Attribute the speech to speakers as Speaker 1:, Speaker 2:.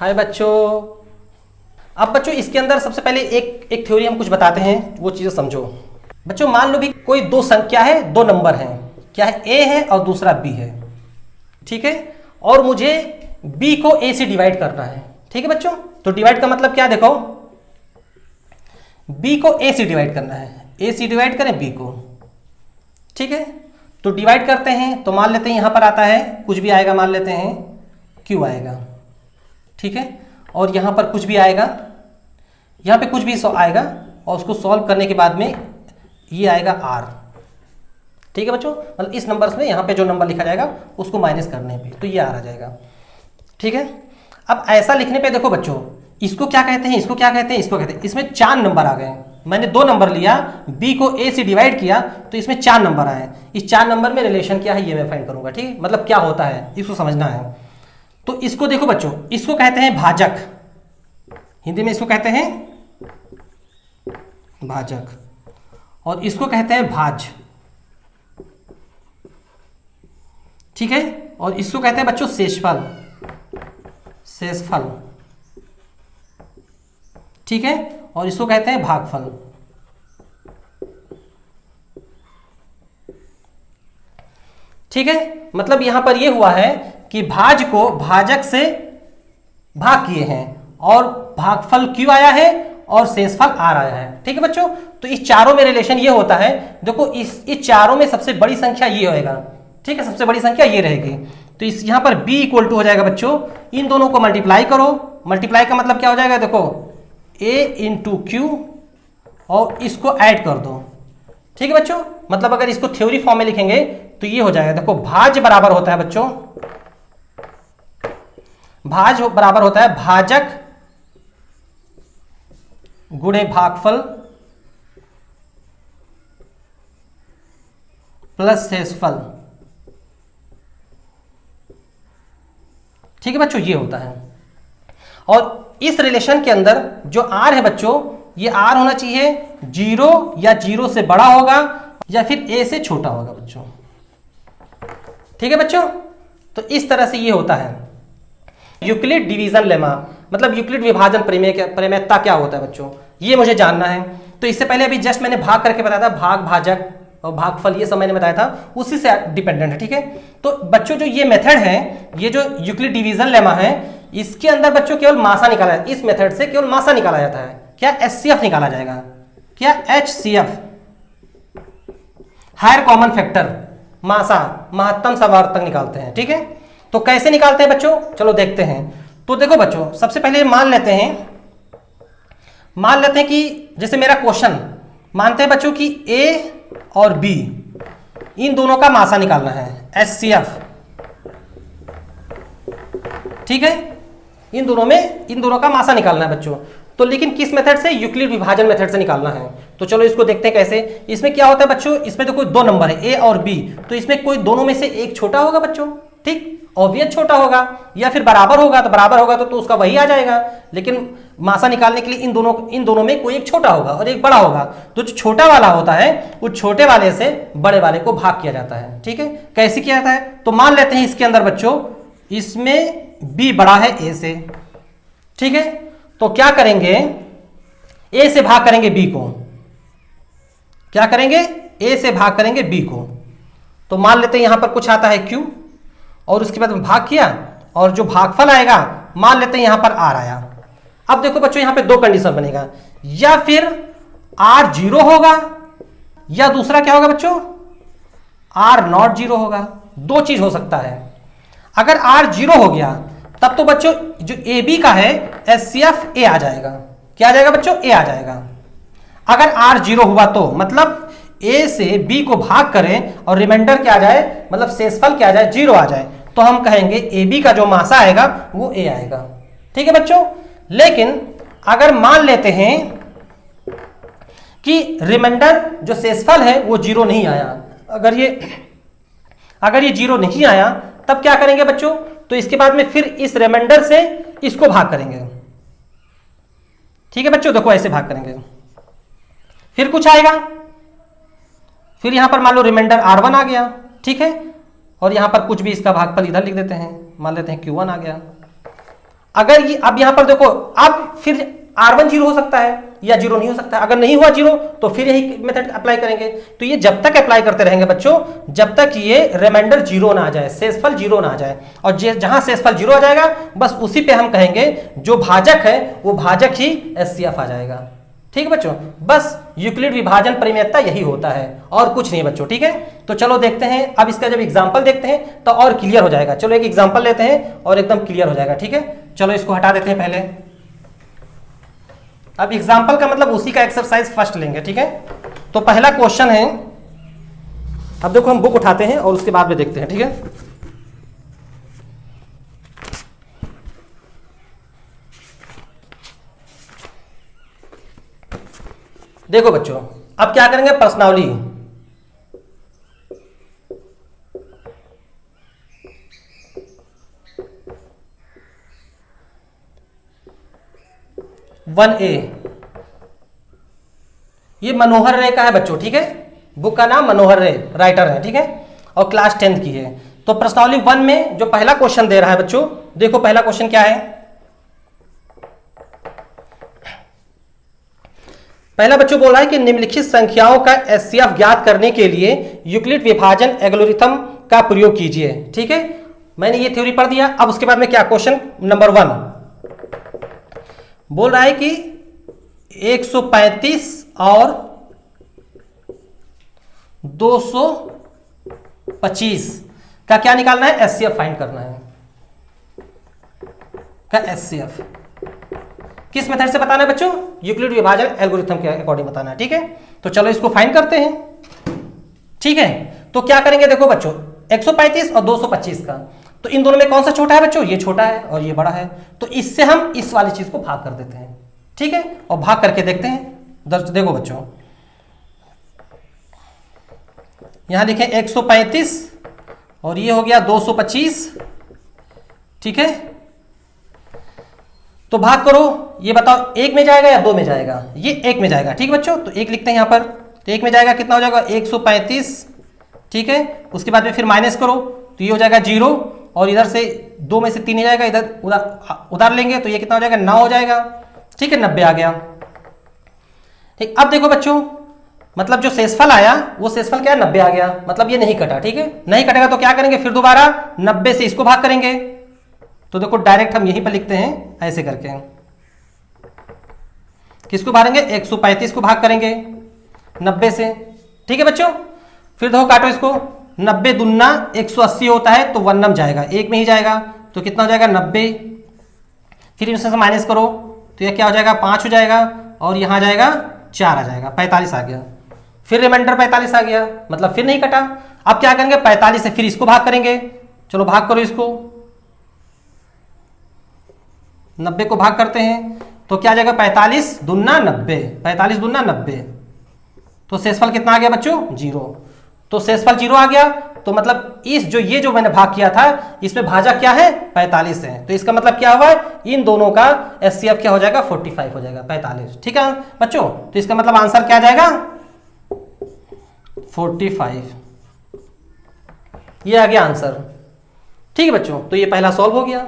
Speaker 1: हाय बच्चों। अब बच्चों इसके अंदर सबसे पहले एक थ्योरी हम कुछ बताते हैं, वो चीज़ें समझो। बच्चों मान लो भी कोई दो संख्या है, दो नंबर हैं, क्या है, ए है और दूसरा बी है, ठीक है, और मुझे बी को ए से डिवाइड करना है, ठीक है बच्चों। तो डिवाइड का मतलब क्या, देखो बी को ए से डिवाइड करना है, ए से डिवाइड करें बी को, ठीक है। तो डिवाइड करते हैं तो मान लेते हैं यहां पर आता है कुछ भी आएगा, मान लेते हैं क्यू आएगा, ठीक है, और यहां पर कुछ भी आएगा, यहां पे कुछ भी आएगा, और उसको सॉल्व करने के बाद में ये आएगा आर, ठीक है बच्चों। मतलब इस नंबर में यहां पे जो नंबर लिखा जाएगा उसको माइनस करने पे तो ये आर आ जाएगा, ठीक है। अब ऐसा लिखने पे देखो बच्चों, इसको क्या कहते हैं, इसको क्या कहते हैं, इसको कहते हैं, इसमें 4 नंबर आ गए। मैंने 2 नंबर लिया, बी को ए से डिवाइड किया तो इसमें 4 नंबर आए। इस 4 नंबर में रिलेशन क्या है ये मैं फाइंड करूंगा, ठीक है, मतलब क्या होता है इसको समझना है। तो इसको देखो बच्चों, इसको कहते हैं भाजक, हिंदी में इसको कहते हैं भाजक, और इसको कहते हैं भाज, ठीक है, और इसको कहते हैं बच्चों शेषफल, शेषफल, ठीक है, और इसको कहते हैं भागफल, ठीक है। मतलब यहां पर यह हुआ है कि भाज को भाजक से भाग किए हैं और भागफल क्यू आया है और शेषफल आर आया है, ठीक है बच्चों। तो इस चारों में रिलेशन ये होता है, देखो इस चारों में सबसे बड़ी संख्या ये होएगा, ठीक है, सबसे बड़ी संख्या ये रहेगी। तो इस यहां पर b इक्वल टू हो जाएगा बच्चों, इन दोनों को मल्टीप्लाई करो, मल्टीप्लाई का मतलब क्या हो जाएगा, देखो a इंटू क्यू और इसको ऐड कर दो, ठीक है बच्चों। मतलब अगर इसको थ्योरी फॉर्म में लिखेंगे तो ये हो जाएगा, देखो भाज बराबर होता है बच्चों, भाज बराबर होता है भाजक गुणे भागफल प्लस शेषफल, ठीक है बच्चों, ये होता है। और इस रिलेशन के अंदर जो r है बच्चों, ये r होना चाहिए 0 या 0 से बड़ा होगा या फिर a से छोटा होगा बच्चों, ठीक है बच्चों। तो इस तरह से ये होता है। यूक्लिड डिवीजन लेमा मतलब यूक्लिड विभाजन प्रमेयता क्या होता है बच्चों, ये मुझे जानना है। तो इससे पहले अभी जस्ट मैंने भाग करके बताया था, भाग, भाजक और भागफल ये सब मैंने बताया था, उसी से डिपेंडेंट है, ठीक है। तो बच्चों जो ये मेथड है, ये जो यूक्लिड डिवीजन लेमा है, इसके अंदर बच्चों केवल मासा निकाला है, इस मेथड से केवल मासा निकाला जाता है, क्या HCF निकाला जाएगा, क्या HCF, हायर कॉमन फैक्टर, मासा, महत्तम समावर्तक निकालते हैं, ठीक है। तो कैसे निकालते हैं बच्चों, चलो देखते हैं। तो देखो बच्चों, सबसे पहले मान लेते हैं कि जैसे मेरा क्वेश्चन, मानते हैं बच्चों कि A और B इन दोनों का मासा निकालना है, HCF, ठीक है, इन दोनों का मासा निकालना है बच्चों। तो लेकिन किस मेथड से, यूक्लिड विभाजन मेथड से निकालना है। तो चलो इसको देखते हैं कैसे। इसमें क्या होता है बच्चों, इसमें तो कोई 2 नंबर है A और B, तो इसमें कोई दोनों में से एक छोटा होगा बच्चों, ठीक, ऑब्वियस छोटा होगा, या फिर बराबर होगा, तो बराबर होगा तो उसका वही आ जाएगा। लेकिन मासा निकालने के लिए इन दोनों में कोई एक छोटा होगा और एक बड़ा होगा, तो जो छोटा वाला होता है उस छोटे वाले से बड़े वाले को भाग किया जाता है, ठीक है। कैसे किया जाता है, तो मान लेते हैं इसके अंदर बच्चों, इसमें B बड़ा है A से, ठीक है। तो क्या करेंगे, A से भाग करेंगे B को, क्या करेंगे, A से भाग करेंगे B को। तो मान लेते हैं यहां पर कुछ आता है Q और उसके बाद भाग किया, और जो भागफल आएगा मान लेते हैं यहां पर R आया। अब देखो बच्चों यहां पे 2 कंडीशन बनेगा, या फिर R 0 होगा या दूसरा क्या होगा बच्चों, R नॉट 0 होगा। 2 चीज हो सकता है। अगर R 0 हो गया तब तो बच्चों जो AB का है HCF A आ जाएगा, क्या आ जाएगा बच्चों, A आ जाएगा। अगर R 0 हुआ तो मतलब A से B को भाग करें और रिमाइंडर क्या आ जाए, मतलब शेषफल क्या आ जाए, 0 आ जाए, तो हम कहेंगे AB का जो मासा आएगा वो A आएगा, ठीक है बच्चों। लेकिन अगर मान लेते हैं कि रिमाइंडर जो शेषफल है वो 0 नहीं आया, अगर ये 0 नहीं आया तब क्या करेंगे बच्चों, तो इसके बाद में फिर इस रिमाइंडर से इसको भाग करेंगे, ठीक है बच्चों। देखो ऐसे भाग करेंगे, फिर कुछ आएगा, फिर यहां पर मान लो रिमाइंडर R1 आ गया, ठीक है, और यहां पर कुछ भी इसका भागफल इधर लिख देते हैं, मान लेते हैं Q1 आ गया। अगर ये अब यहां पर देखो, अब फिर R1 जीरो हो सकता है या जीरो नहीं हो सकता है। अगर नहीं हुआ जीरो तो फिर यही मेथड अप्लाई करेंगे। तो ये जब तक अप्लाई करते रहेंगे बच्चों, जब तक ये रिमाइंडर जीरो ना आ जाए, शेषफल जीरो ना आ जाए। और जहां शेषफल जीरो आ जाएगा बस उसी पे हम कहेंगे जो भाजक है वो भाजक ही HCF आ जाएगा। ठीक है बच्चों, बस यूक्लिड विभाजन परिमेयता यही होता है और कुछ नहीं बच्चों। ठीक है, तो चलो देखते हैं अब इसका जब एग्जाम्पल देखते हैं तो और क्लियर हो जाएगा। चलो एक एग्जाम्पल लेते हैं और एकदम क्लियर हो जाएगा। ठीक है, चलो इसको हटा देते हैं पहले। अब एग्जाम्पल का मतलब उसी का एक्सरसाइज फर्स्ट लेंगे। ठीक है, तो पहला क्वेश्चन है, अब देखो हम बुक उठाते हैं और उसके बाद में देखते हैं। ठीक है, देखो बच्चों अब क्या करेंगे, प्रश्नावली। वन ए, ये मनोहर रे का है बच्चों। ठीक है, बुक का नाम मनोहर रे, राइटर है। ठीक है, और क्लास 10th की है। तो प्रश्नावली 1 में जो पहला क्वेश्चन दे रहा है बच्चों, देखो पहला क्वेश्चन क्या है। पहला बच्चों बोल रहा है कि निम्नलिखित संख्याओं का HCF ज्ञात करने के लिए यूक्लिड विभाजन एल्गोरिथम का प्रयोग कीजिए। ठीक है, मैंने ये थ्योरी पढ़ दिया। अब उसके बाद में क्या, क्वेश्चन नंबर 1 बोल रहा है कि 135 और 225 का क्या निकालना है, HCF फाइंड करना है। का HCF किस मेथड से बताना है बच्चों, यूक्लिड विभाजन एल्गोरिथम के अकॉर्डिंग बताना है। ठीक है, तो चलो इसको फाइंड करते हैं। ठीक है, तो क्या करेंगे, देखो बच्चों 135 और 225 का, तो इन दोनों में कौन सा छोटा है बच्चों, ये छोटा है और ये बड़ा है। तो इससे हम इस वाली चीज को भाग कर देते हैं। ठीक है, और भाग करके देखते हैं। देखो बच्चों यहां लिखें 135 और ये हो गया 225। ठीक है, तो भाग करो, ये बताओ एक में जाएगा या दो में जाएगा, ये एक में जाएगा। ठीक है बच्चों, तो एक लिखते हैं यहां पर। तो एक में जाएगा, कितना हो जाएगा 135। ठीक है, उसके बाद में फिर माइनस करो तो ये हो जाएगा 0, और इधर से 2 में से 3 ही जाएगा, इधर उधार लेंगे तो ये कितना हो जाएगा 9 हो जाएगा। ठीक है, 90 आ गया। ठीक, अब देखो बच्चों मतलब जो शेषफल आया वो शेषफल क्या है, 90 आ गया, मतलब ये नहीं कटा। ठीक है, नहीं कटेगा तो क्या करेंगे, फिर दोबारा 90 से इसको भाग करेंगे। तो देखो डायरेक्ट हम यहीं पर लिखते हैं ऐसे करके, किसको भागेंगे, 135 को भाग करेंगे 90 से। ठीक है बच्चों, फिर देखो काटो इसको, 90 दूना 180 होता है तो 1 नम जाएगा, एक में ही जाएगा, तो कितना हो जाएगा 90। फिर इसमें से माइनस करो तो ये क्या हो जाएगा 5 हो जाएगा, और यहां जाएगा 4 आ जाएगा, 45 आ गया। फिर रिमाइंडर 45 आ गया, मतलब फिर नहीं कटा। अब क्या करेंगे, 45 से फिर इसको भाग करेंगे। चलो भाग करो इसको, 90 को भाग करते हैं तो क्या आ जाएगा 45 दूना 90, 45 दूना 90। तो शेषफल कितना आ गया बच्चों, 0। तो शेषफल 0 आ गया, तो मतलब इस ये जो मैंने भाग किया था इसमें भाजक क्या है 45 है। तो इसका मतलब क्या हुआ, इन दोनों का HCF क्या हो जाएगा 45 हो जाएगा, 45। ठीक है बच्चों, तो इसका मतलब आंसर क्या आ जाएगा 45, ये आ गया आंसर। ठीक है बच्चों, तो ये पहला सॉल्व हो गया।